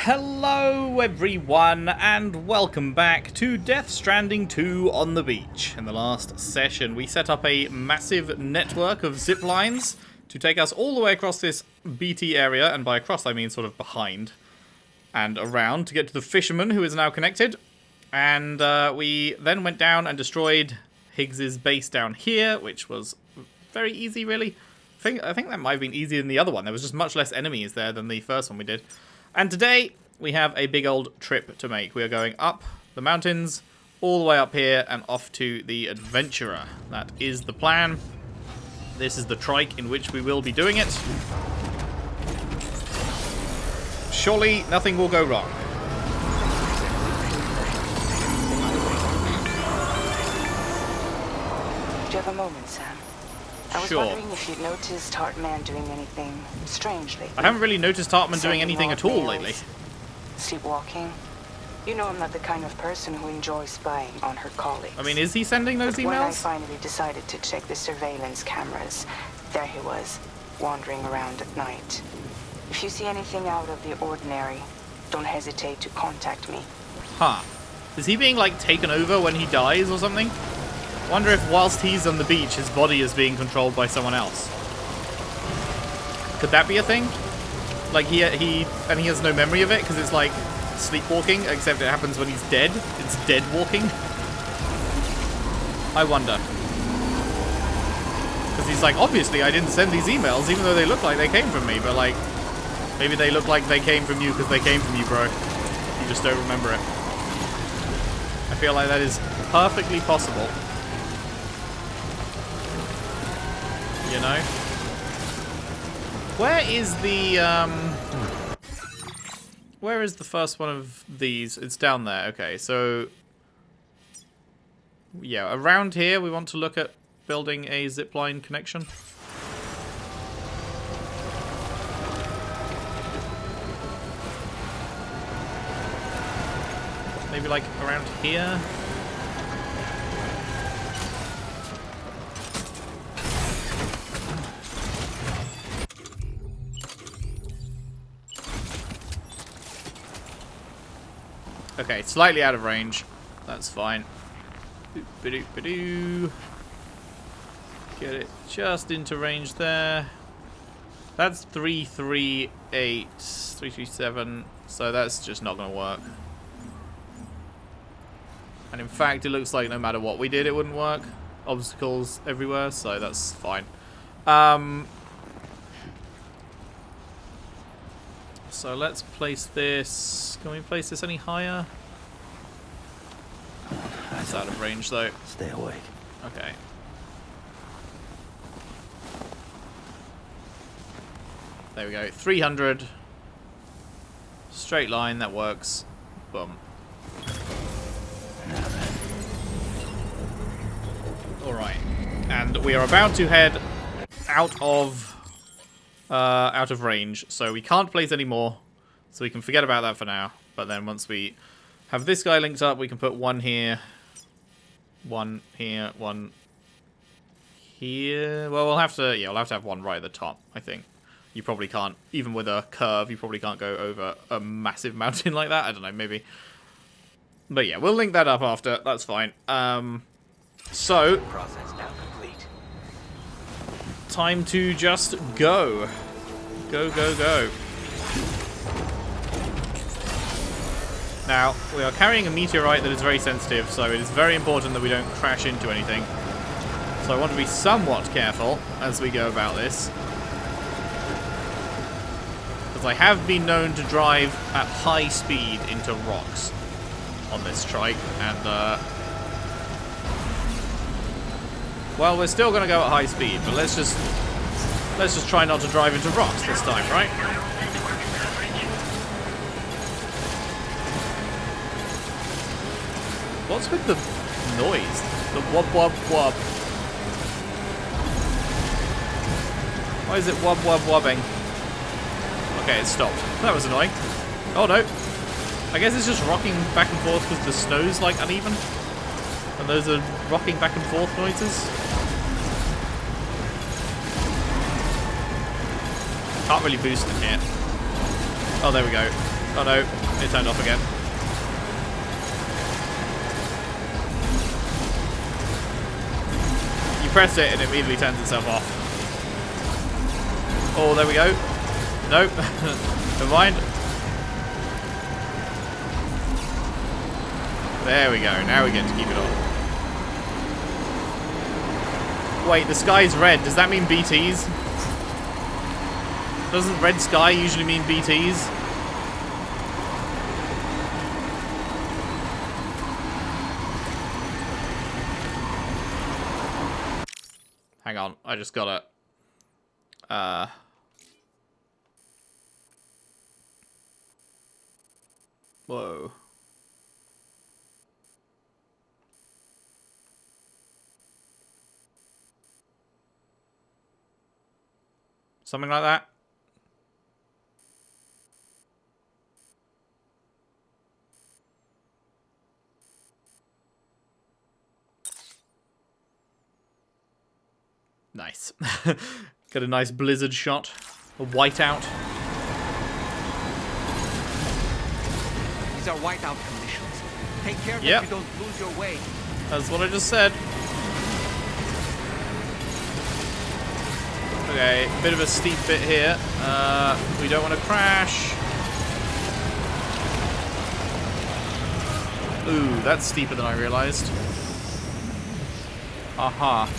Hello everyone and welcome back to Death Stranding 2 on the beach. In the last session we set up a massive network of zip lines to take us all the way across this BT area, and by across I mean sort of behind and around, to get to the fisherman who is now connected. And we then went down and destroyed Higgs's base down here, which was very easy really. I think that might have been easier than the other one. There was just much less enemies there than the first one we did. And today, we have a big old trip to make. We are going up the mountains, all the way up here, and off to the Adventurer. That is the plan. This is the trike in which we will be doing it. Surely, nothing will go wrong. Do you have a moment, Sam? I was wondering if you'd noticed Heartman doing anything strange lately. I haven't really noticed Heartman doing anything at all lately. Sleepwalking. You know I'm not the kind of person who enjoys spying on her colleagues. I mean, is he sending those emails? When I finally decided to check the surveillance cameras, there he was, wandering around at night. If you see anything out of the ordinary, don't hesitate to contact me. Huh. Is he being, like, taken over when he dies or something? Wonder if whilst he's on the beach, his body is being controlled by someone else. Could that be a thing? Like he has no memory of it because it's like sleepwalking, except it happens when he's dead. It's dead walking. I wonder. Because he's like, obviously I didn't send these emails, even though they look like they came from me. But like, maybe they look like they came from you because they came from you, bro. You just don't remember it. I feel like that is perfectly possible. You know? Where is the first one of these? It's down there. Okay, so yeah, around here we want to look at building a zipline connection. Maybe like around here. Okay, slightly out of range. That's fine. Boop-a-doop-a-doo. Get it just into range there. That's 338, 337. So that's just not going to work. And in fact, it looks like no matter what we did, it wouldn't work. Obstacles everywhere, so that's fine. So let's place this. Can we place this any higher? That's out of range though. Stay awake. Okay. There we go. 300. Straight line, that works. Boom. Alright. And we are about to head out of range, so we can't place any more, so we can forget about that for now. But then once we have this guy linked up, we can put one here, one here, one here. Well, we'll have to have one right at the top, I think. You probably can't, even with a curve, you probably can't go over a massive mountain like that. I don't know, maybe. But yeah, we'll link that up after. That's fine. So Process now complete. Time to just go. Go, go, go. Now, we are carrying a meteorite that is very sensitive, so it is very important that we don't crash into anything. So I want to be somewhat careful as we go about this. Because I have been known to drive at high speed into rocks on this trike, and well, we're still going to go at high speed, but let's just try not to drive into rocks this time, right? What's with the noise? The wub wub wub. Why is it wub wub wubbing? Okay, it stopped. That was annoying. Oh no. I guess it's just rocking back and forth because the snow's like uneven. And those are rocking back and forth noises. Can't really boost in here. Oh, there we go. Oh no, it turned off again. You press it and it immediately turns itself off. Oh, there we go. Nope. Never mind. There we go. Now we get to keep it on. Wait, the sky's red. Does that mean BTs? Doesn't red sky usually mean BTs? Hang on, I just gotta... Whoa. Something like that? Nice. Got a nice blizzard shot. A whiteout. These are whiteout conditions. Take care that you don't lose your way. That's what I just said. Okay, bit of a steep bit here. We don't want to crash. Ooh, that's steeper than I realized. Aha.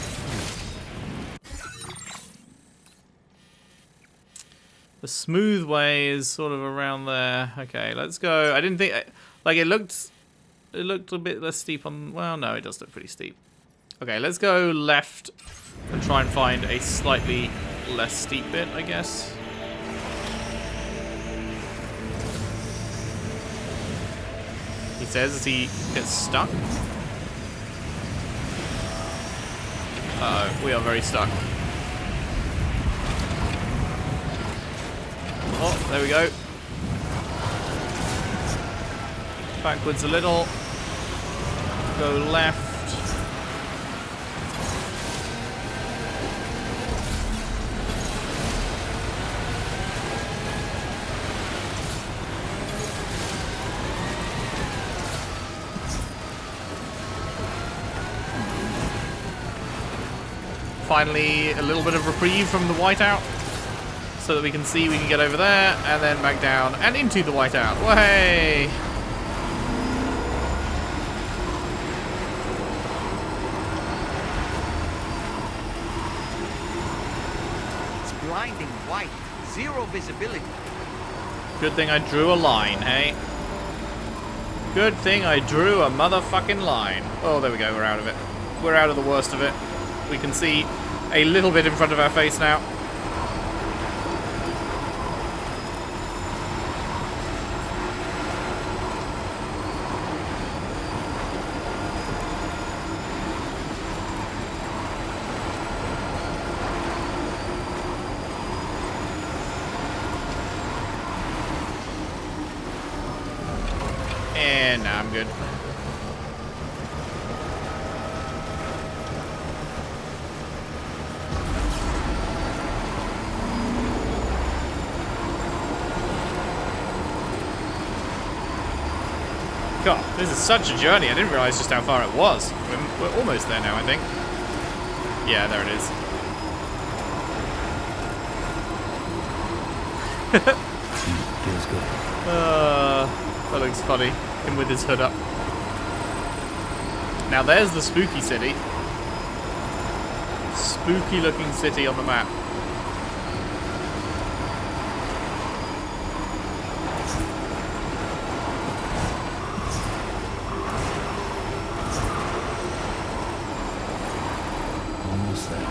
The smooth way is sort of around there. Okay, let's go. I didn't think... Like, it looked a bit less steep on... Well, no, it does look pretty steep. Okay, let's go left and try and find a slightly less steep bit, I guess. He says as he gets stuck. Uh-oh, we are very stuck. Oh, there we go. Backwards a little. Go left. Finally, a little bit of reprieve from the whiteout, so that we can see we can get over there, and then back down, and into the whiteout. Way! It's blinding white. Zero visibility. Good thing I drew a line, hey? Good thing I drew a motherfucking line. Oh, there we go, we're out of it. We're out of the worst of it. We can see a little bit in front of our face now. And now I'm good. God, this is such a journey. I didn't realize just how far it was. We're almost there now, I think. Yeah, there it is. Feels good. That looks funny. Him with his hood up. Now there's the spooky city. Spooky looking city on the map. Almost there.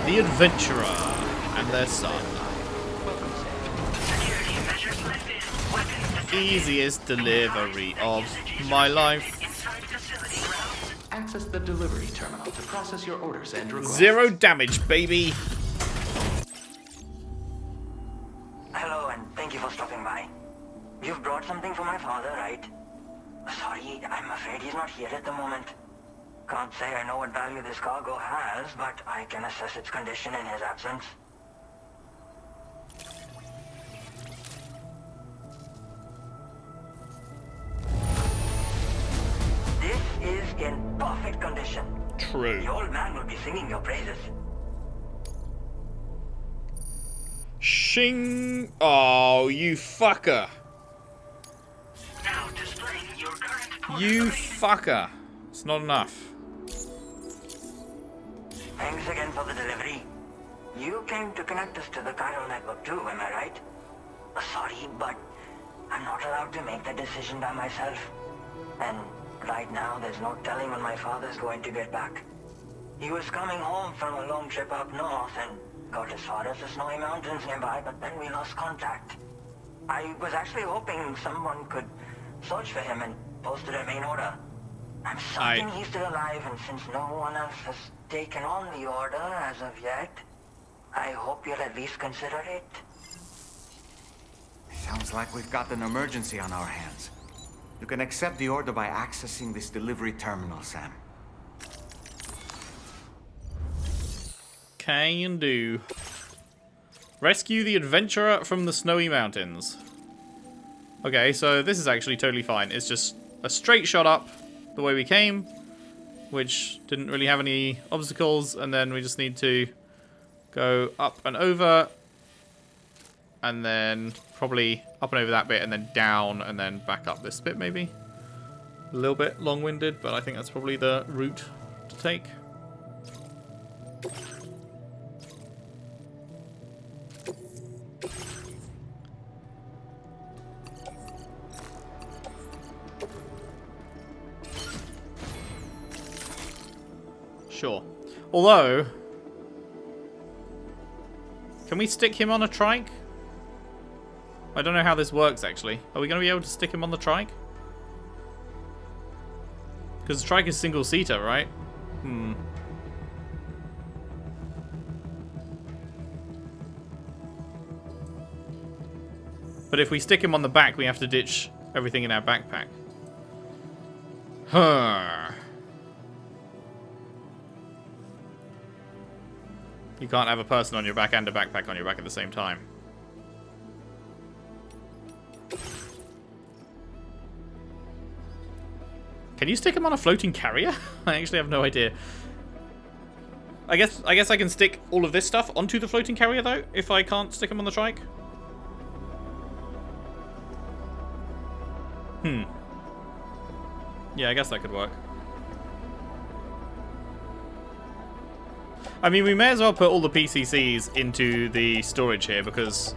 The Adventurer and their son. Easiest delivery of my life. Access the delivery terminal to process your orders and requests. 0 damage, baby. Hello, and thank you for stopping by. You've brought something for my father, right? Sorry, I'm afraid he's not here at the moment. Can't say I know what value this cargo has, but I can assess its condition in his absence. This is in perfect condition. True. The old man will be singing your praises. Shing. Oh, you fucker. Now displaying your current You fucker. It's not enough. Thanks again for the delivery. You came to connect us to the chiral network too, am I right? Sorry, but I'm not allowed to make that decision by myself. And right now, there's no telling when my father's going to get back. He was coming home from a long trip up north and got as far as the snowy mountains nearby, but then we lost contact. I was actually hoping someone could search for him and post a main order. I'm certain he's still alive, and since no one else has taken on the order as of yet, I hope you'll at least consider it. Sounds like we've got an emergency on our hands. You can accept the order by accessing this delivery terminal, Sam. Can do. Rescue the adventurer from the snowy mountains. Okay, so this is actually totally fine. It's just a straight shot up the way we came, which didn't really have any obstacles, and then we just need to go up and over, and then probably up and over that bit, and then down, and then back up this bit maybe. A little bit long-winded, but I think that's probably the route to take. Sure. Although, can we stick him on a trike? I don't know how this works, actually. Are we going to be able to stick him on the trike? Because the trike is single-seater, right? But if we stick him on the back, we have to ditch everything in our backpack. Huh. You can't have a person on your back and a backpack on your back at the same time. Can you stick him on a floating carrier? I actually have no idea. I guess I can stick all of this stuff onto the floating carrier though, if I can't stick him on the trike. Yeah, I guess that could work. I mean, we may as well put all the PCCs into the storage here because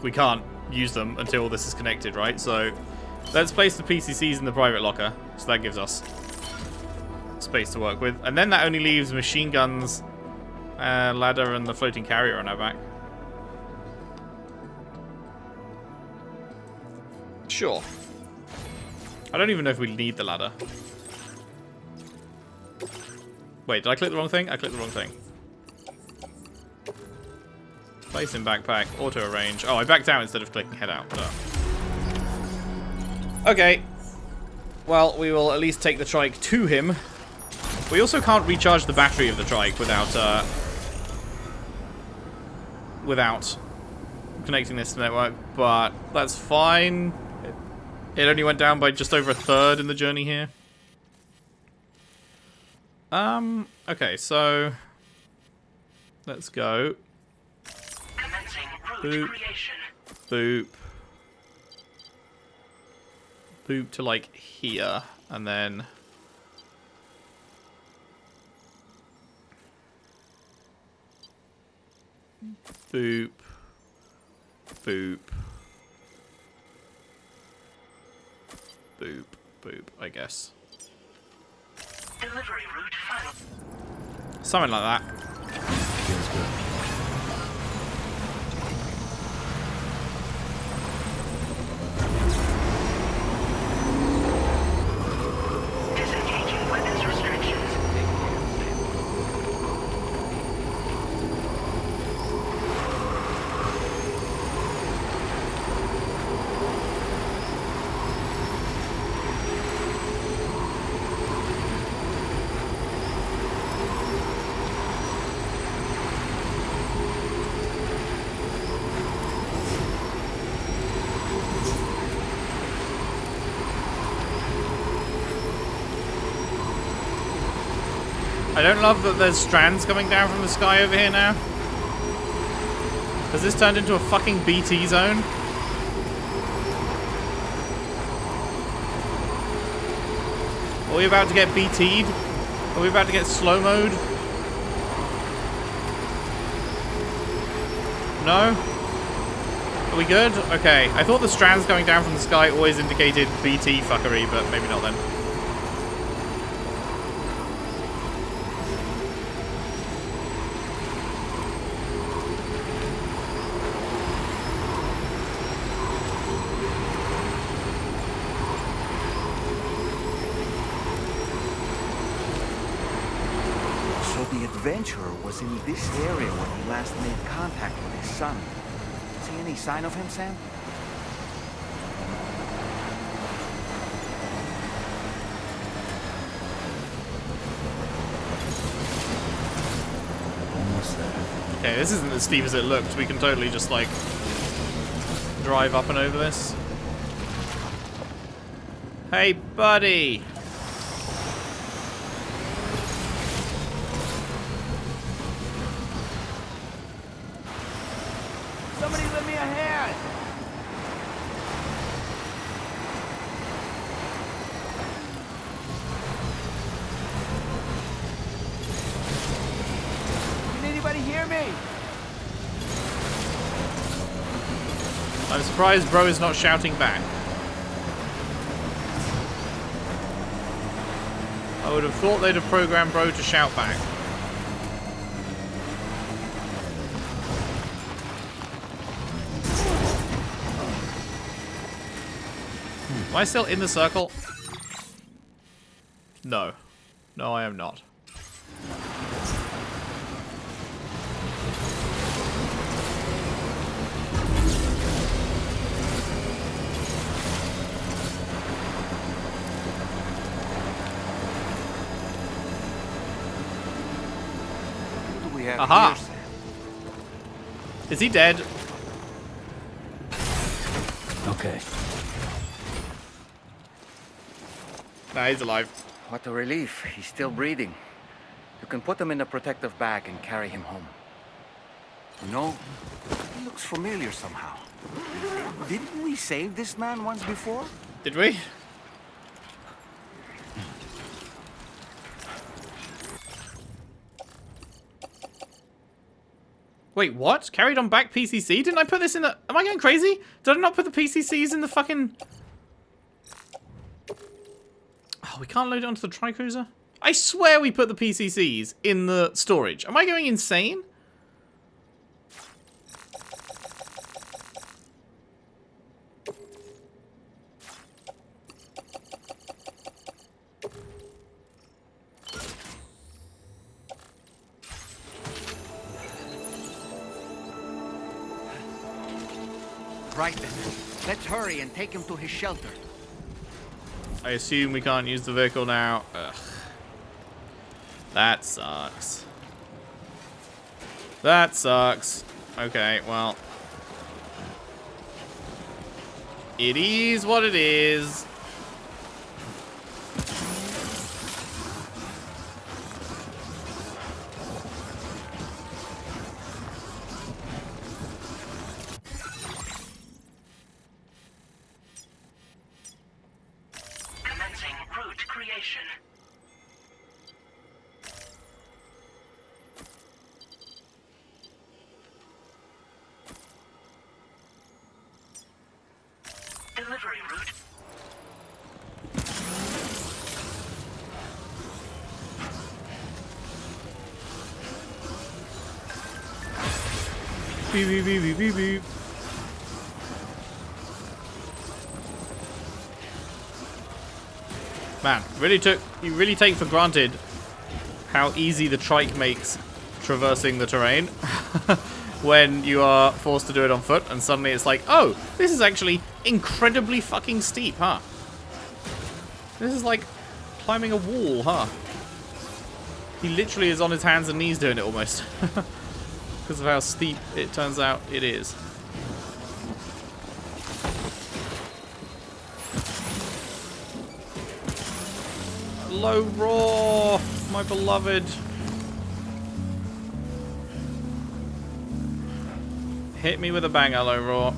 we can't use them until this is connected, right? So let's place the PCCs in the private locker. So that gives us space to work with. And then that only leaves machine guns, ladder, and the floating carrier on our back. Sure. I don't even know if we need the ladder. Wait, did I click the wrong thing? I clicked the wrong thing. Place in backpack, auto arrange. Oh, I backed out instead of clicking head out. Duh. Okay. Well, we will at least take the trike to him. We also can't recharge the battery of the trike without connecting this to the network, but that's fine. It only went down by just over a third in the journey here. Okay, so let's go. Boop. Boop. Boop to like here, and then boop. Boop. Boop. Boop, I guess. Delivery route final. Something like that. Feels good. Disengaging weapons restrictions. I don't love that there's strands coming down from the sky over here now. Has this turned into a fucking BT zone? Are we about to get BT'd? Are we about to get slow-mode? No? Are we good? Okay. I thought the strands coming down from the sky always indicated BT fuckery, but maybe not then. The adventurer was in this area when he last made contact with his son. See any sign of him, Sam? Almost there. Okay, this isn't as steep as it looked. We can totally just, like, drive up and over this. Hey, buddy! Somebody lend me a hand! Can anybody hear me? I'm surprised bro is not shouting back. I would have thought they'd have programmed bro to shout back. Am I still in the circle? No. No, I am not. What do we have Aha! here, Sam? Is he dead? Okay. Nah, he's alive. What a relief. He's still breathing. You can put him in a protective bag and carry him home. You know, he looks familiar somehow. Didn't we save this man once before? Did we? Wait, what? Carried on back PCC? Didn't I put this in the... Am I going crazy? Did I not put the PCCs in the fucking... Oh, we can't load it onto the Tricruiser? I swear we put the PCCs in the storage. Am I going insane? Right then. Let's hurry and take him to his shelter. I assume we can't use the vehicle now. Ugh. That sucks. That sucks. Okay, well. It is what it is. Delivery route. Beep, beep, beep, beep, beep, beep. Man, you really take for granted how easy the trike makes traversing the terrain when you are forced to do it on foot, and suddenly it's like, oh, this is actually incredibly fucking steep, huh? This is like climbing a wall, huh? He literally is on his hands and knees doing it almost. Because of how steep it turns out it is. Low roar! my beloved. Hit me with a bang, hello, Raw.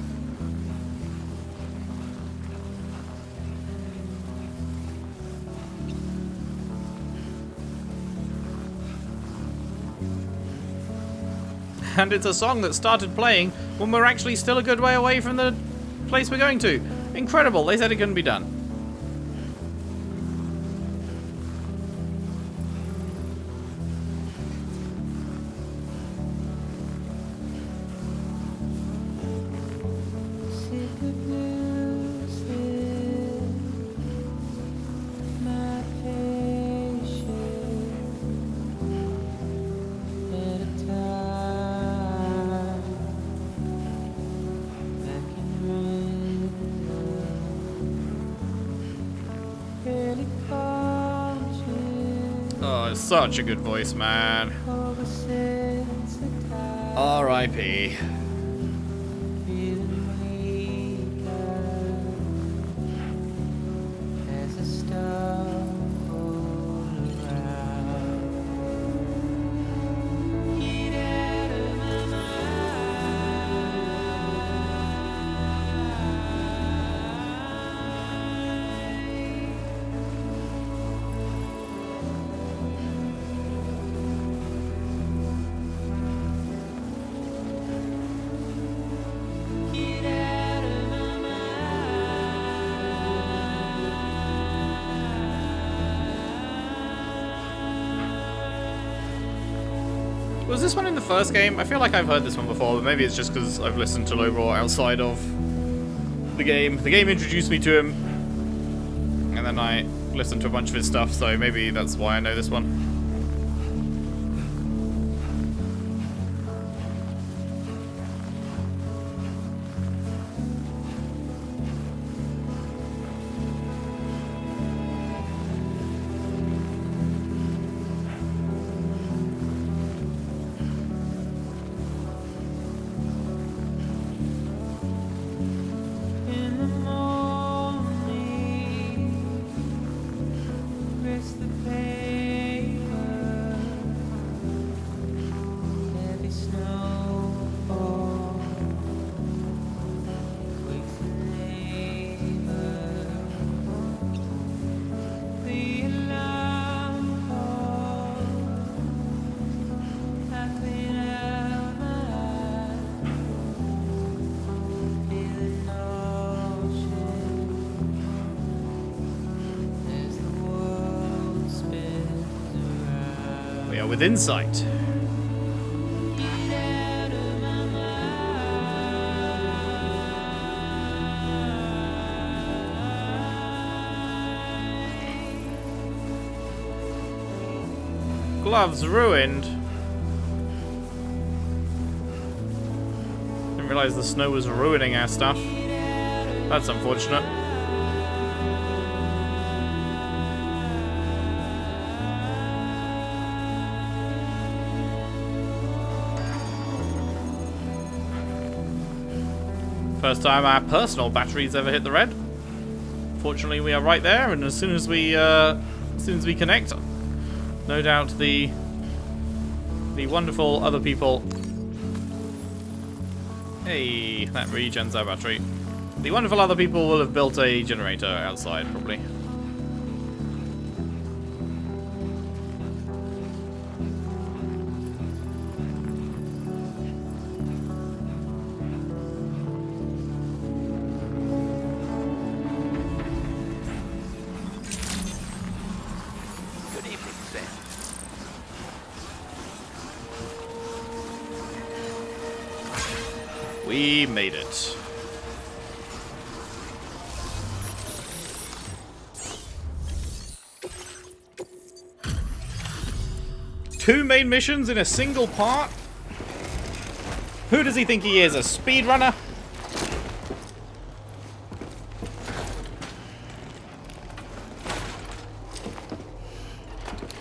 And it's a song that started playing when we're actually still a good way away from the place we're going to. Incredible. They said it couldn't be done. Oh, it's such a good voice, man. R.I.P. Was this one in the first game? I feel like I've heard this one before, but maybe it's just because I've listened to Lowraw outside of the game. The game introduced me to him, and then I listened to a bunch of his stuff, so maybe that's why I know this one. With insight. Gloves ruined. Didn't realize the snow was ruining our stuff. That's unfortunate. First time our personal batteries ever hit the red. Fortunately, we are right there, and as soon as we connect, no doubt the wonderful other people. Hey, that regens our battery. The wonderful other people will have built a generator outside, probably. We made it. Two main missions in a single part? Who does he think he is, a speedrunner?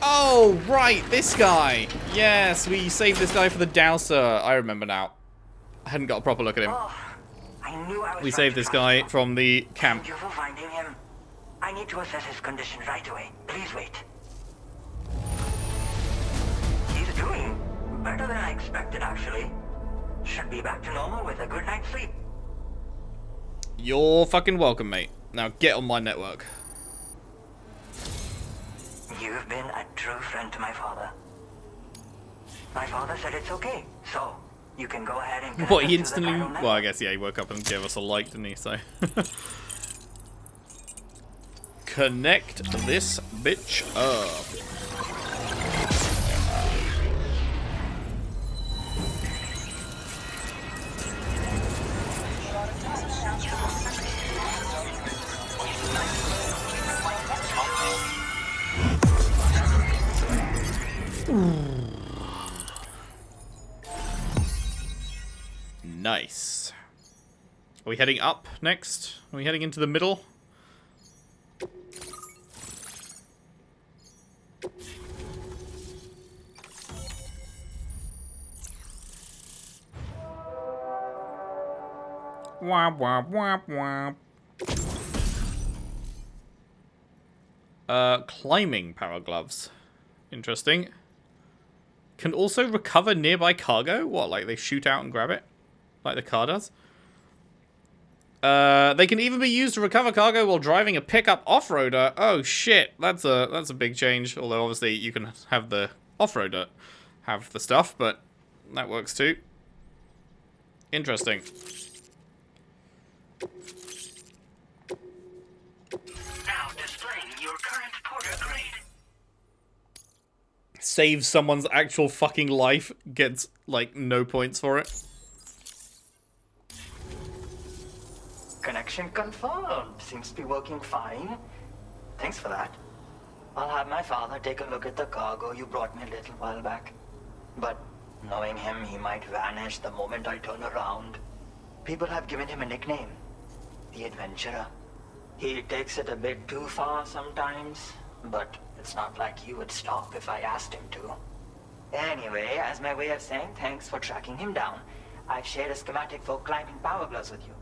Oh, right, this guy. Yes, we saved this guy for the dowser. I remember now. I hadn't got a proper look at him. Oh, I knew I was We saved this guy from the camp. Thank you for finding him. I need to assess his condition right away. Please wait. better than I expected, actually. Should be back to normal with a good night's sleep. You're fucking welcome, mate. Now get on my network. You've been a true friend to my father. My father said it's okay, so you can go ahead and... What, he instantly... Well, I guess, yeah, he woke up and gave us a like, didn't he? So... Connect this bitch up. Nice. Are we heading up next? Are we heading into the middle? Womp womp womp womp. Climbing power gloves. Interesting. Can also recover nearby cargo? What, like they shoot out and grab it? Like the car does? They can even be used to recover cargo while driving a pickup off-roader. Oh shit, that's a big change. Although obviously you can have the off-roader have the stuff, but that works too. Interesting. Now displaying your current porter grade. Saves someone's actual fucking life, gets like no points for it. Connection confirmed. Seems to be working fine. Thanks for that. I'll have my father take a look at the cargo you brought me a little while back. But knowing him, he might vanish the moment I turn around. People have given him a nickname. The Adventurer. He takes it a bit too far sometimes, but it's not like he would stop if I asked him to. Anyway, as my way of saying thanks for tracking him down, I've shared a schematic for climbing power gloves with you.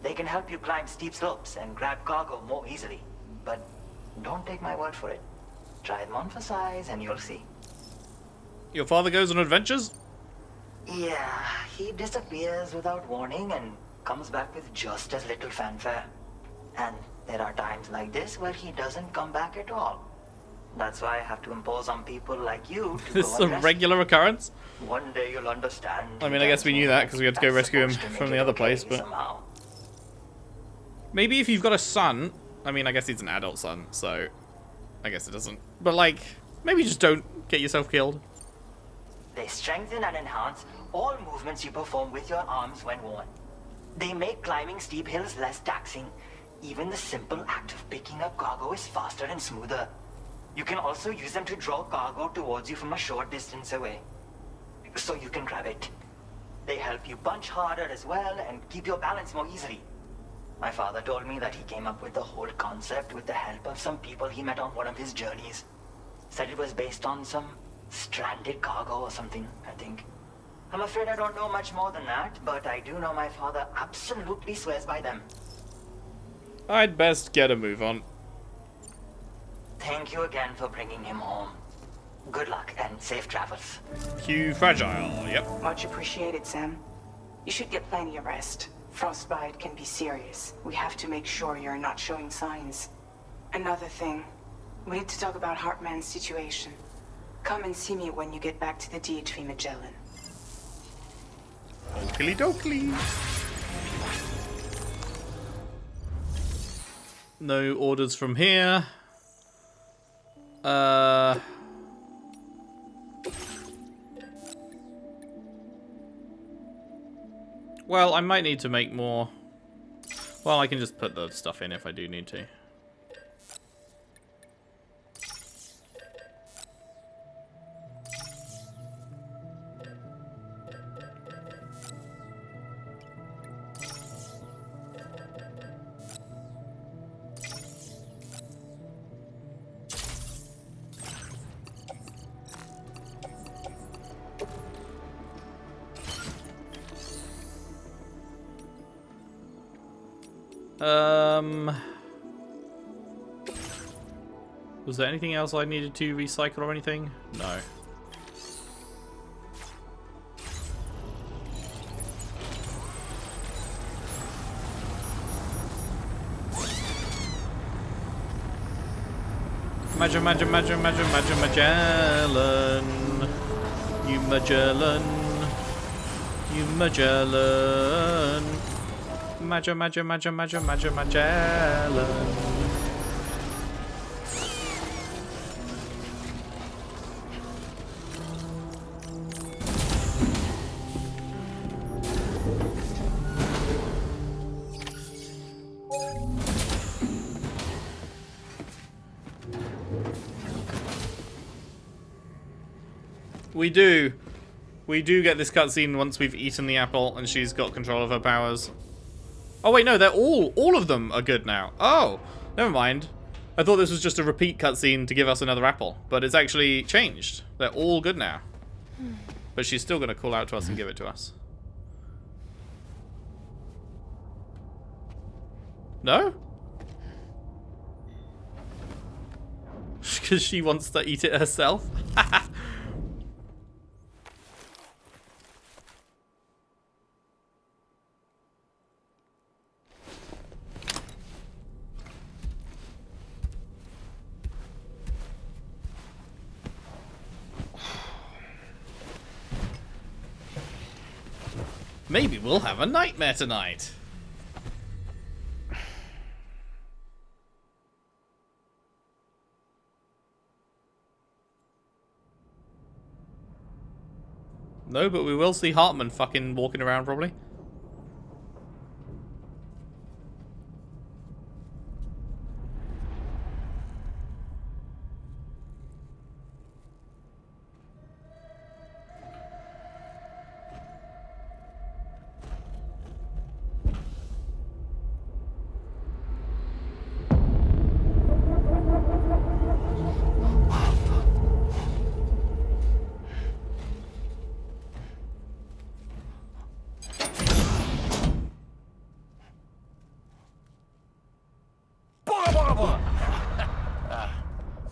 They can help you climb steep slopes and grab cargo more easily. But don't take my word for it. Try them on for size and you'll see. Your father goes on adventures? Yeah, he disappears without warning and comes back with just as little fanfare. And there are times like this where he doesn't come back at all. That's why I have to impose on people like you to This is a regular occurrence? One day you'll understand. I mean, I guess we knew that because we had to go rescue him from the other place, but... Somehow. Maybe if you've got a son... I mean, I guess he's an adult son, so... I guess it doesn't... But, like, maybe just don't get yourself killed. They strengthen and enhance all movements you perform with your arms when worn. They make climbing steep hills less taxing. Even the simple act of picking up cargo is faster and smoother. You can also use them to draw cargo towards you from a short distance away, so you can grab it. They help you punch harder as well and keep your balance more easily. My father told me that he came up with the whole concept with the help of some people he met on one of his journeys. Said it was based on some stranded cargo or something, I think. I'm afraid I don't know much more than that, but I do know my father absolutely swears by them. I'd best get a move on. Thank you again for bringing him home. Good luck and safe travels. Q fragile, yep. Much appreciated, Sam. You should get plenty of rest. Frostbite can be serious. We have to make sure you're not showing signs. Another thing, we need to talk about Heartman's situation. Come and see me when you get back to the DHV Magellan. Oakley dokley. No orders from here. Well, I might need to make more. Well, I can just put the stuff in if I do need to. Was there anything else I needed to recycle or anything? No. Magellan. You Magellan. You Magellan. Magellan. We do get this cutscene once we've eaten the apple and she's got control of her powers. Oh wait, no, they're all of them are good now. Oh, never mind. I thought this was just a repeat cutscene to give us another apple, but it's actually changed. They're all good now. But she's still gonna call out to us and give it to us. No? Because she wants to eat it herself? Maybe we'll have a nightmare tonight. No, but we will see Heartman fucking walking around probably.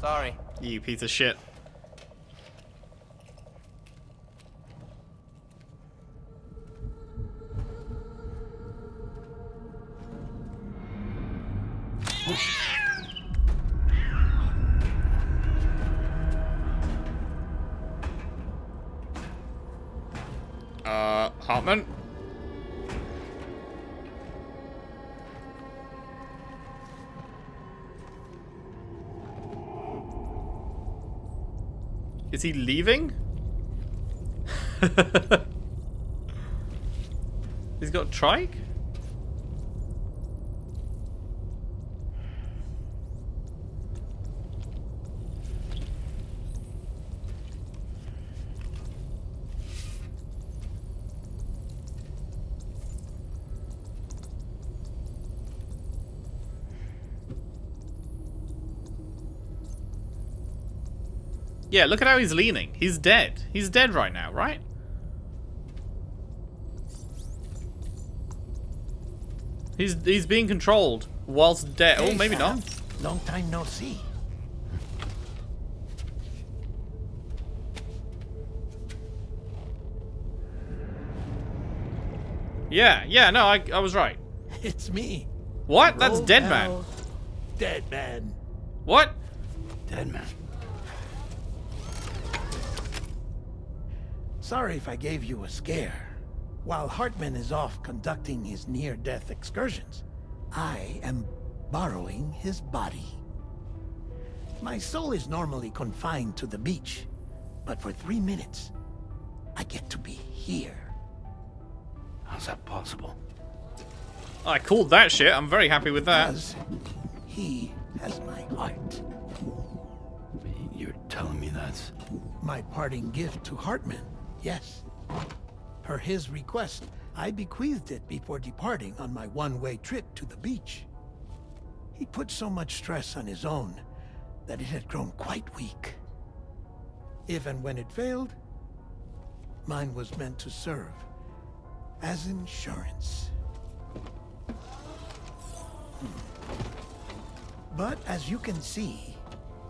Sorry. You piece of shit. Heartman? Is he leaving? He's got trike? Yeah, look at how he's leaning. He's dead. He's dead right now, right? He's being controlled whilst dead. Oh, maybe not. Long time no see. Yeah, no, I was right. It's me. What? That's Roll Dead bell. Man. Dead man. What? Dead man. Sorry if I gave you a scare. While Heartman is off conducting his near-death excursions, I am borrowing his body. My soul is normally confined to the beach, but for 3 minutes, I get to be here. How's that possible? I called that shit. I'm very happy with that. Because he has my heart. You're telling me that's... My parting gift to Heartman, yes. Per his request, I bequeathed it before departing on my one-way trip to the beach. He put so much stress on his own that it had grown quite weak. If and when it failed, mine was meant to serve as insurance. But as you can see,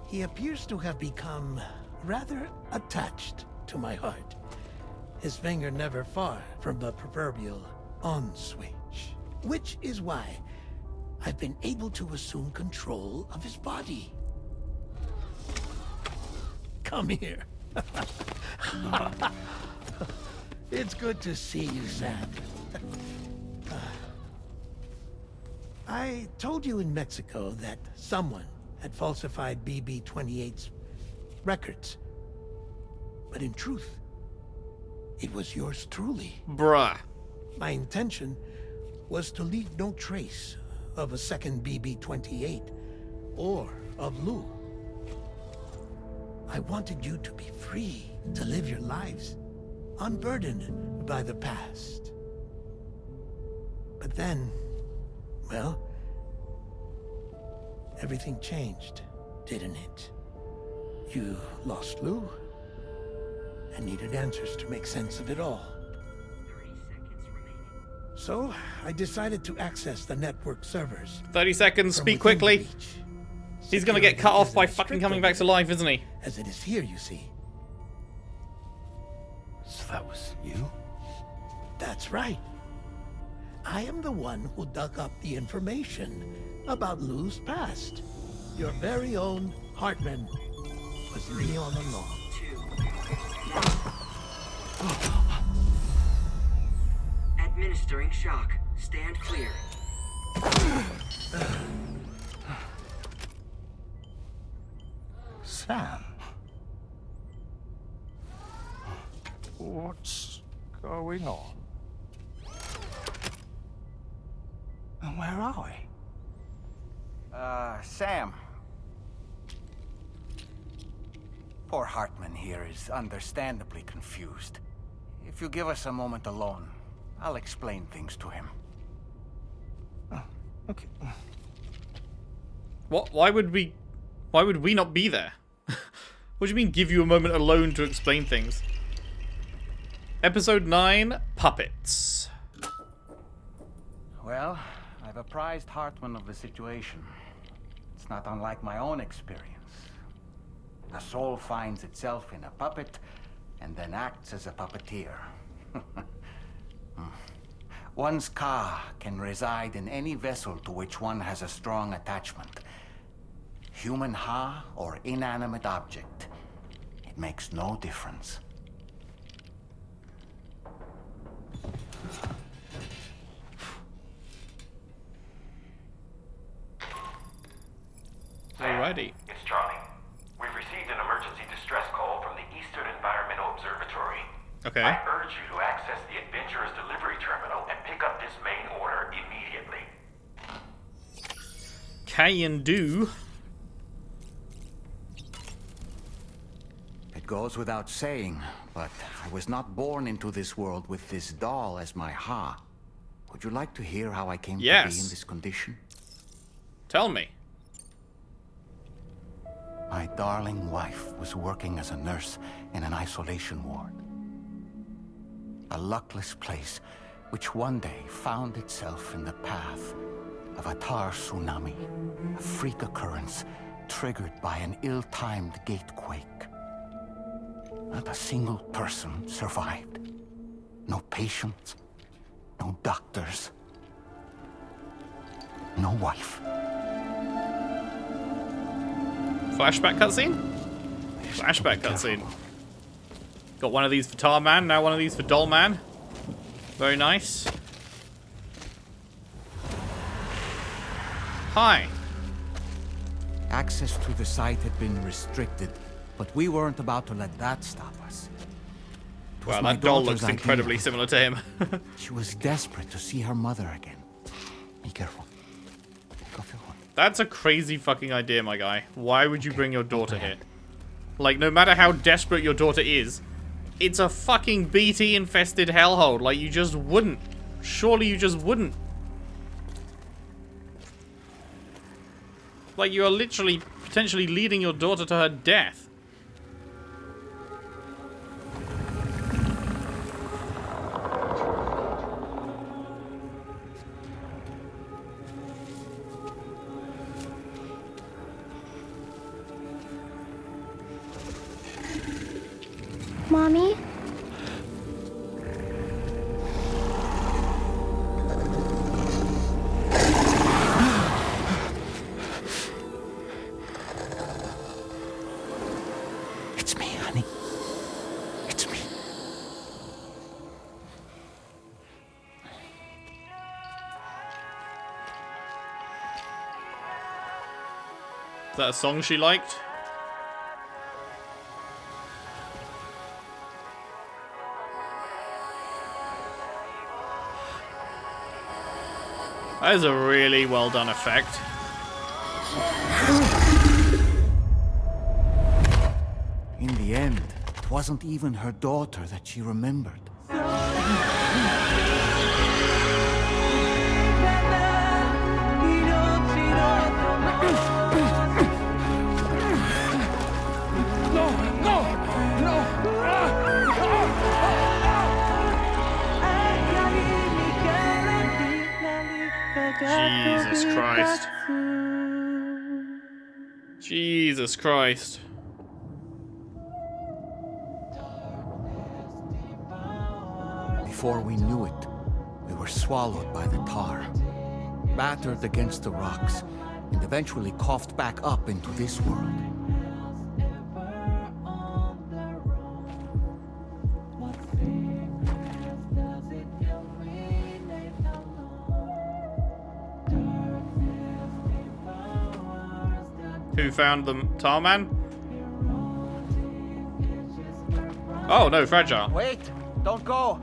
he appears to have become rather attached to my heart. His finger never far from the proverbial on switch. Which is why I've been able to assume control of his body. Come here. It's good to see you, Sam. I told you in Mexico that someone had falsified BB-28's records. But in truth, it was yours truly. Bruh. My intention was to leave no trace of a second BB-28 or of Lou. I wanted you to be free to live your lives, unburdened by the past. But then, well, everything changed, didn't it? You lost Lou and needed answers to make sense of it all. So, I decided to access the network servers. 30 seconds, from speak within the quickly. breach. He's gonna get Security cut off isn't by as fucking strict coming over back to there life, isn't he? as it is here, you see. So that was you? That's right. I am the one who dug up the information about Lou's past. Your very own Heartman was me all along. Administering shock. Stand clear. Sam. What's going on? And where are we? Sam. Poor Heartman here is understandably confused. If you give us a moment alone, I'll explain things to him. Okay. What? Why would we not be there? What do you mean, give you a moment alone to explain things? Episode 9, Puppets. Well, I've apprised Heartman of the situation. It's not unlike my own experience. A soul finds itself in a puppet and then acts as a puppeteer. One's ka can reside in any vessel to which one has a strong attachment. Human ha or inanimate object. It makes no difference. Alrighty. It's Charlie. We've received an emergency distress call from the Eastern Environmental Observatory. Okay. I urge you to access the Adventurer's delivery terminal and pick up this main order immediately. Can do. It goes without saying, but I was not born into this world with this doll as my ha. Would you like to hear how I came to be in this condition? Tell me. My darling wife was working as a nurse in an isolation ward. A luckless place which one day found itself in the path of a tar tsunami, a freak occurrence triggered by an ill-timed gatequake. Not a single person survived. No patients, no doctors, no wife. Flashback cutscene? Flashback cutscene. Got one of these for Tar Man, now one of these for Doll Man. Very nice. Hi. Access to the site had been restricted, but we weren't about to let that stop us. It was Wow, my that doll daughter's looks incredibly idea. similar to him. She was desperate to see her mother again. Be careful. Go feel one. That's a crazy fucking idea, my guy. Why would you bring your daughter here? Like, no matter how desperate your daughter is, it's a fucking BT-infested hellhole. Like, you just wouldn't. Surely you just wouldn't. Like, you are literally, potentially leading your daughter to her death. Mommy? It's me. Is that a song she liked? That is a really well done effect. In the end, it wasn't even her daughter that she remembered. Jesus Christ. Jesus Christ. Before we knew it, we were swallowed by the tar, battered against the rocks, and eventually coughed back up into this world. Who found them? Tarman? Oh, no, Fragile. Wait! Don't go!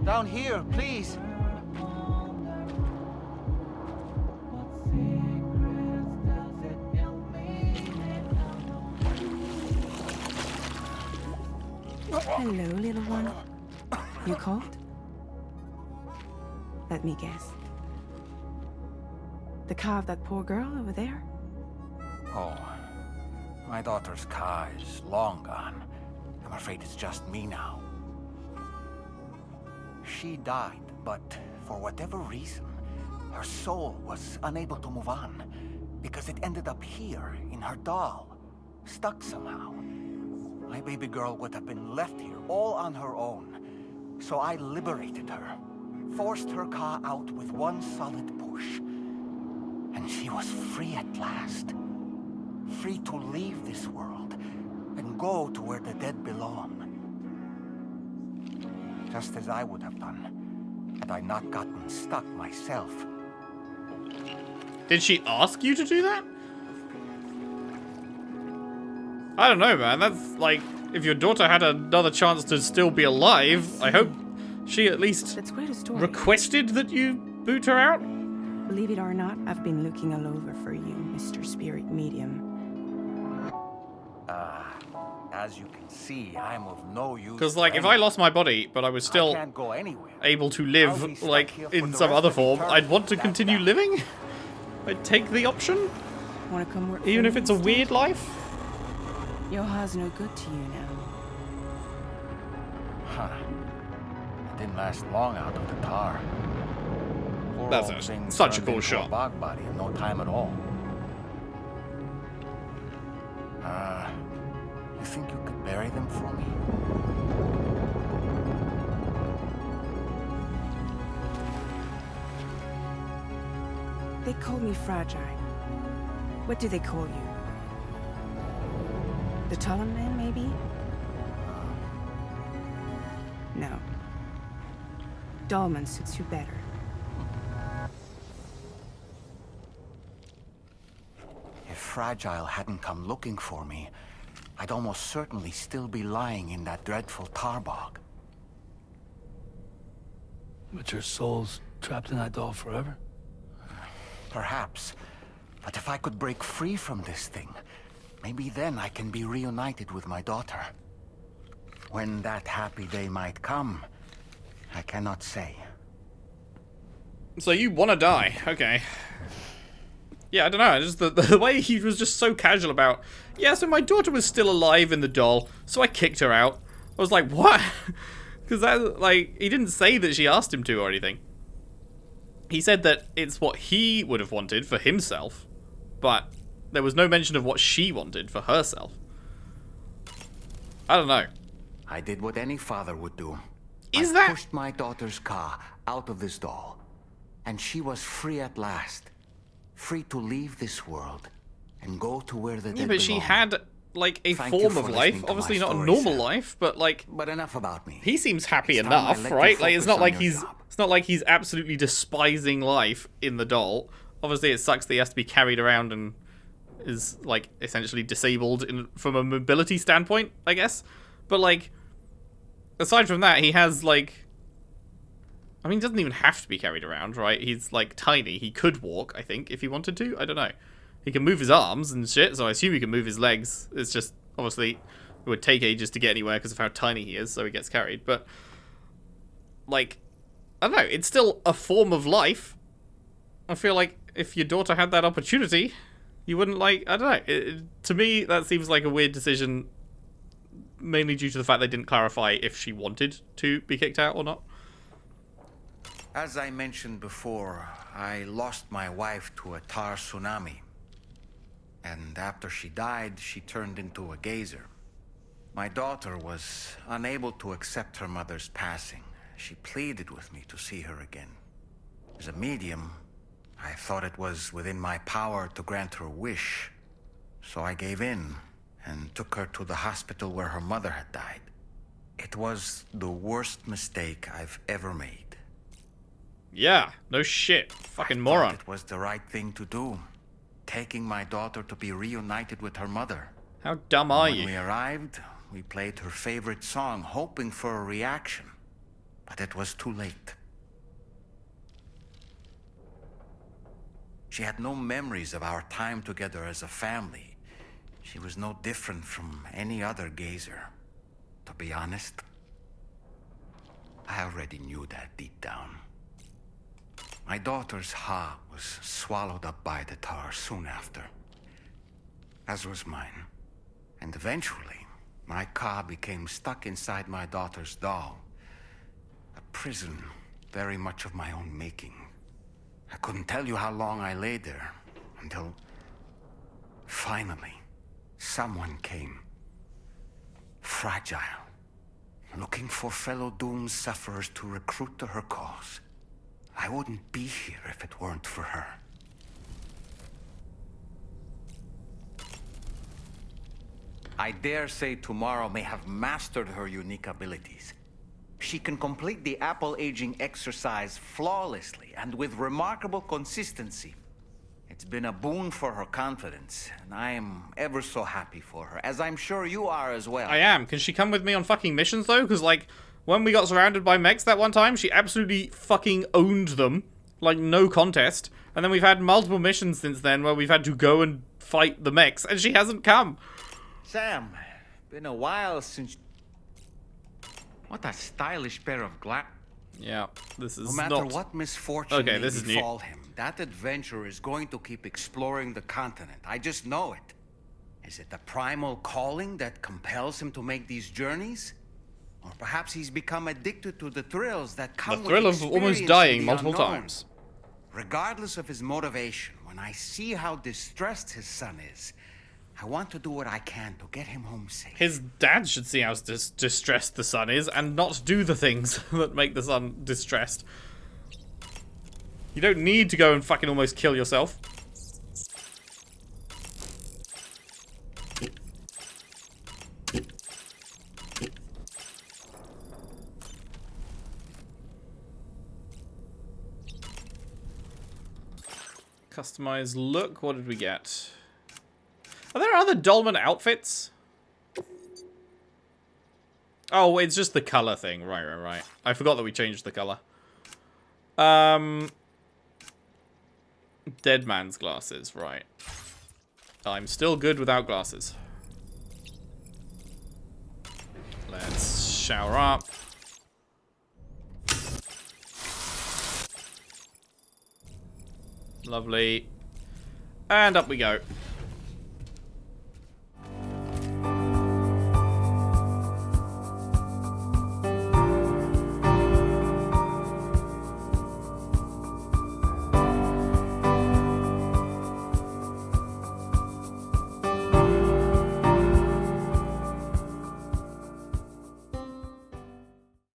Down here, please! Hello, little one. You cold? Let me guess. The car of that poor girl over there? Oh, my daughter's car is long gone. I'm afraid it's just me now. She died, but for whatever reason, her soul was unable to move on, because it ended up here, in her doll, stuck somehow. My baby girl would have been left here all on her own, so I liberated her, forced her car out with one solid push, and she was free at last. Free to leave this world and go to where the dead belong. Just as I would have done had I not gotten stuck myself. Did she ask you to do that? I don't know, man. That's like, if your daughter had another chance to still be alive, I hope she at least requested that you boot her out. Believe it or not, I've been looking all over for you, Mr. Spirit Medium. As you can see, I'm of no use. Because, like, if I lost my body, but I was still able to live, like, in some other form, I'd want to continue living? I'd take the option? Wanna come work even if it's a weird life? Yoha's no good to you now. Huh. It didn't last long out of the tar. Poor That's old thing such a turned cool into shot. Bog body in no time at all. You think you could bury them for me? They call me fragile. What do they call you? The taller man, maybe? No. Dolman suits you better. If Fragile hadn't come looking for me, I'd almost certainly still be lying in that dreadful tar bog. But your soul's trapped in that doll forever? Perhaps. But if I could break free from this thing, maybe then I can be reunited with my daughter. When that happy day might come, I cannot say. So you want to die, okay. Yeah, I don't know, just the way he was just so casual about, yeah, so my daughter was still alive in the doll, so I kicked her out. I was like, what? Because that, like, he didn't say that she asked him to or anything. He said that it's what he would have wanted for himself, but there was no mention of what she wanted for herself. I don't know. I did what any father would do. I pushed my daughter's car out of this doll, and she was free at last. Free to leave this world and go to where the dead Yeah, but she belong. had, like, a Thank you form for of listening life. to Obviously my not a story, normal Sam. life, but, like... But enough about me. He seems happy It's time I enough, let you right? Like, it's focus not on like your he's... job. It's not like he's absolutely despising life in the doll. Obviously, it sucks that he has to be carried around and is, like, essentially disabled from a mobility standpoint, I guess. But, like, aside from that, he has, like... I mean, he doesn't even have to be carried around, right? He's, like, tiny. He could walk, I think, if he wanted to. I don't know. He can move his arms and shit, so I assume he can move his legs. It's just, obviously, it would take ages to get anywhere because of how tiny he is, so he gets carried. But, like, I don't know. It's still a form of life. I feel like if your daughter had that opportunity, you wouldn't, like... I don't know. To me, that seems like a weird decision, mainly due to the fact they didn't clarify if she wanted to be kicked out or not. As I mentioned before, I lost my wife to a tar tsunami. And after she died, she turned into a gazer. My daughter was unable to accept her mother's passing. She pleaded with me to see her again. As a medium, I thought it was within my power to grant her wish. So I gave in and took her to the hospital where her mother had died. It was the worst mistake I've ever made. Yeah, no shit. Fucking I moron. thought it was the right thing to do. Taking my daughter to be reunited with her mother. How dumb are When you? we arrived, we played her favorite song, hoping for a reaction. But it was too late. She had no memories of our time together as a family. She was no different from any other gazer. To be honest, I already knew that deep down. My daughter's heart was swallowed up by the tar soon after, as was mine. And eventually, my car became stuck inside my daughter's doll. A prison very much of my own making. I couldn't tell you how long I lay there, until finally, someone came. Fragile, looking for fellow doomed sufferers to recruit to her cause. I wouldn't be here if it weren't for her. I dare say tomorrow may have mastered her unique abilities. She can complete the apple aging exercise flawlessly and with remarkable consistency. It's been a boon for her confidence, and I am ever so happy for her, as I'm sure you are as well. I am. Can she come with me on fucking missions, though? Because, like, when we got surrounded by mechs that one time, she absolutely fucking owned them. Like, no contest. And then we've had multiple missions since then where we've had to go and fight the mechs, and she hasn't come. Sam, been a while since... What a stylish pair of glasses. Yeah, this is No matter not... what misfortune may this is new. befall him, that adventurer is going to keep exploring the continent. I just know it. Is it the primal calling that compels him to make these journeys? Or perhaps he's become addicted to the thrills that come The thrill with of almost experiencing dying the multiple unknown. times. Regardless of his motivation, when I see how distressed his son is, I want to do what I can to get him home safe. His dad should see how distressed the son is and not do the things that make the son distressed. You don't need to go and fucking almost kill yourself. Customize look. What did we get? Are there other Dolmen outfits? Oh, it's just the color thing. Right. I forgot that we changed the color. Dead man's glasses. Right. I'm still good without glasses. Let's shower up. Lovely. And up we go.